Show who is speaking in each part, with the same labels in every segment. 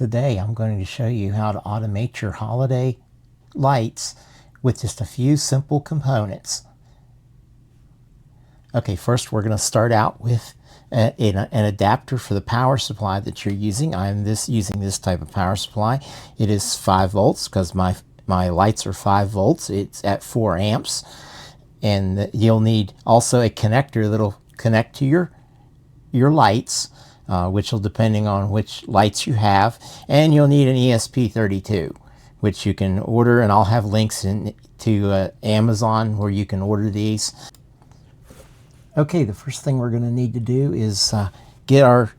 Speaker 1: Today I'm going to show you how to automate your holiday lights with just a few simple components. Okay, first we're going to start out with an adapter for the power supply that you're using. I'm using this type of power supply. It is 5 volts because my lights are 5 volts. It's at 4 amps. And you'll need also a connector that'll connect to your lights, which will depending on which lights you have, and you'll need an ESP32, which you can order, and I'll have links to Amazon where you can order these. Okay, the first thing we're going to need to do is get our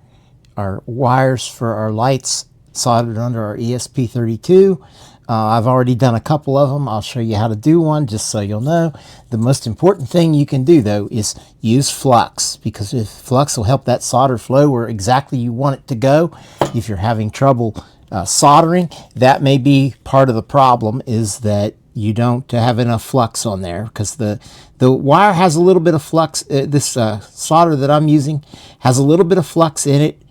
Speaker 1: wires for our lights soldered under our ESP32. I've already done a couple of them. I'll show you how to do one just so you'll know. The most important thing you can do though is use flux, because if flux will help that solder flow where exactly you want it to go. If you're having trouble soldering, that may be part of the problem, is that you don't have enough flux on there, because the wire has a little bit of flux. This solder that I'm using has a little bit of flux in it,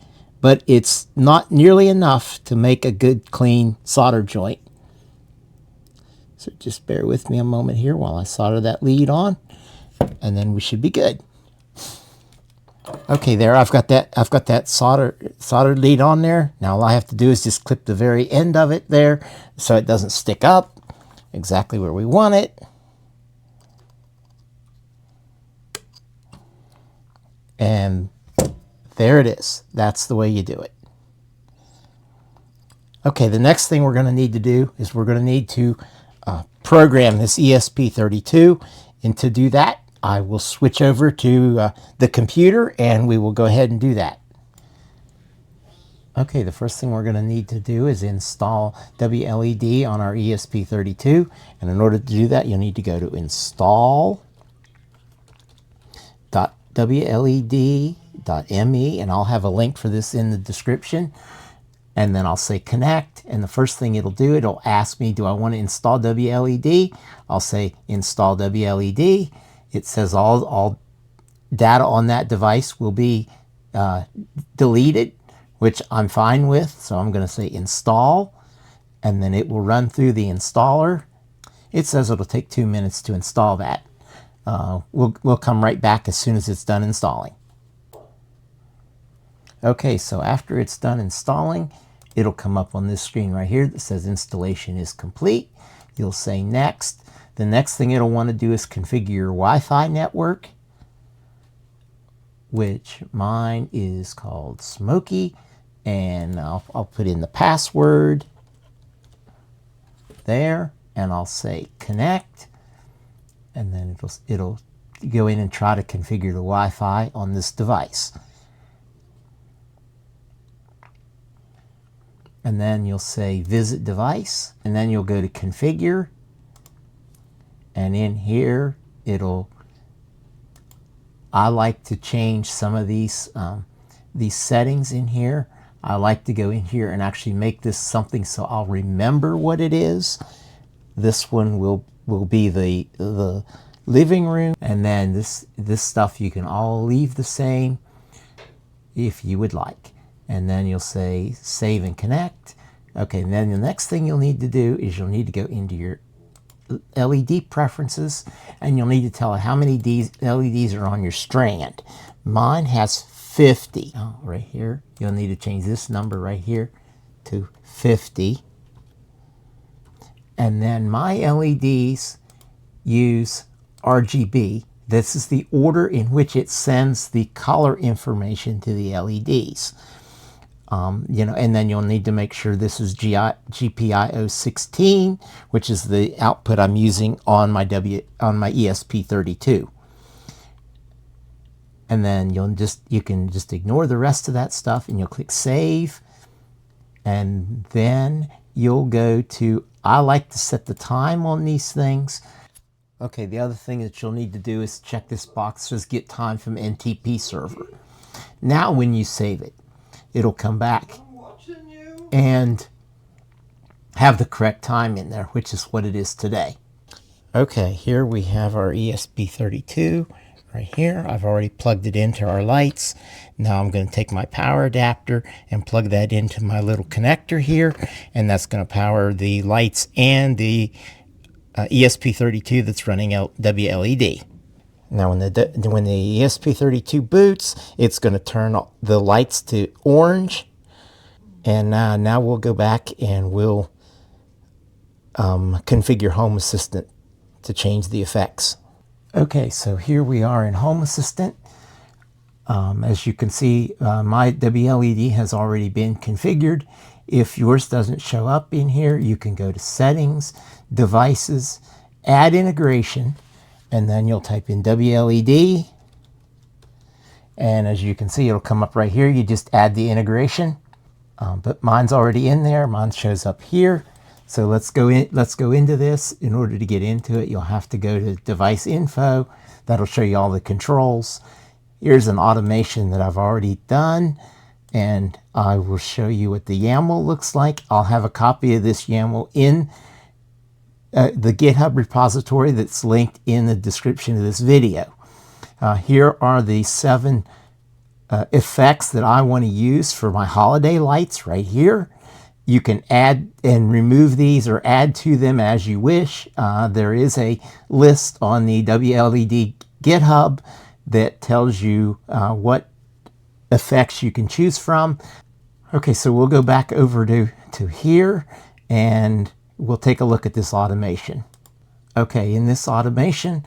Speaker 1: but it's not nearly enough to make a good clean solder joint. So just bear with me a moment here while I solder that lead on, and then we should be good. Okay, there I've got that soldered lead on there. Now all I have to do is just clip the very end of it there so it doesn't stick up exactly where we want it. And there it is. That's the way you do it. Okay, the next thing we're going to need to do is we're going to need to program this ESP32, and to do that I will switch over to the computer and we will go ahead and do that. Okay, the first thing we're going to need to do is install WLED on our ESP32, and in order to do that you'll need to go to install.wled.me, and I'll have a link for this in the description. And then I'll say connect, and the first thing it'll do, it'll ask me, do I want to install WLED? I'll say install WLED. It says all data on that device will be deleted, which I'm fine with. So I'm going to say install, and then it will run through the installer. It says it'll take 2 minutes to install that. We'll come right back as soon as it's done installing. Okay, so after it's done installing, it'll come up on this screen right here that says installation is complete. You'll say next. The next thing it'll want to do is configure your Wi-Fi network, which mine is called Smoky, and I'll put in the password there, and I'll say connect, and then it'll go in and try to configure the Wi-Fi on this device. And then you'll say visit device, and then you'll go to configure, and in here I like to change some of these settings in here. I like to go in here and actually make this something so I'll remember what it is. This one will be the living room, and then this stuff you can all leave the same if you would like. And then you'll say save and connect. Okay, and then the next thing you'll need to do is you'll need to go into your LED preferences, and you'll need to tell it how many LEDs are on your strand. Mine has 50. Oh, right here. You'll need to change this number right here to 50. And then my LEDs use RGB. This is the order in which it sends the color information to the LEDs. And then you'll need to make sure this is GPIO 16, which is the output I'm using on my ESP32. And then you can just ignore the rest of that stuff, and you'll click save, and then you'll go to, I like to set the time on these things. Okay, the other thing that you'll need to do is check this box that says get time from NTP server. Now when you save it, it'll come back and have the correct time in there, which is what it is today. Okay, here we have our ESP32 right here. I've already plugged it into our lights. Now I'm going to take my power adapter and plug that into my little connector here, and that's going to power the lights and the ESP32 that's running WLED. Now when the ESP32 boots, it's going to turn the lights to orange. And now we'll go back and we'll configure Home Assistant to change the effects. Okay, so here we are in Home Assistant. As you can see, my WLED has already been configured. If yours doesn't show up in here, you can go to Settings, Devices, Add Integration, and then you'll type in WLED. And as you can see, it'll come up right here. You just add the integration. But mine's already in there. Mine shows up here. So let's go into this. In order to get into it, you'll have to go to Device Info. That'll show you all the controls. Here's an automation that I've already done, and I will show you what the YAML looks like. I'll have a copy of this YAML in the GitHub repository that's linked in the description of this video. Here are the 7 effects that I want to use for my holiday lights right here. You can add and remove these or add to them as you wish. There is a list on the WLED GitHub that tells you what effects you can choose from. Okay, so we'll go back over to here and we'll take a look at this automation. Okay, in this automation,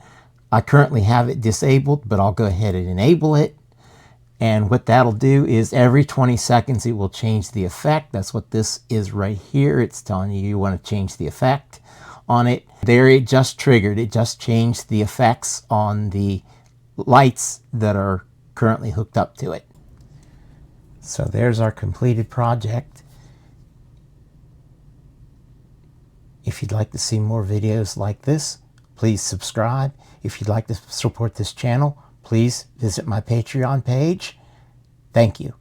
Speaker 1: I currently have it disabled, but I'll go ahead and enable it. And what that'll do is every 20 seconds, it will change the effect. That's what this is right here. It's telling you want to change the effect on it. There, it just triggered. It just changed the effects on the lights that are currently hooked up to it. So there's our completed project. If you'd like to see more videos like this, please subscribe. If you'd like to support this channel, please visit my Patreon page. Thank you.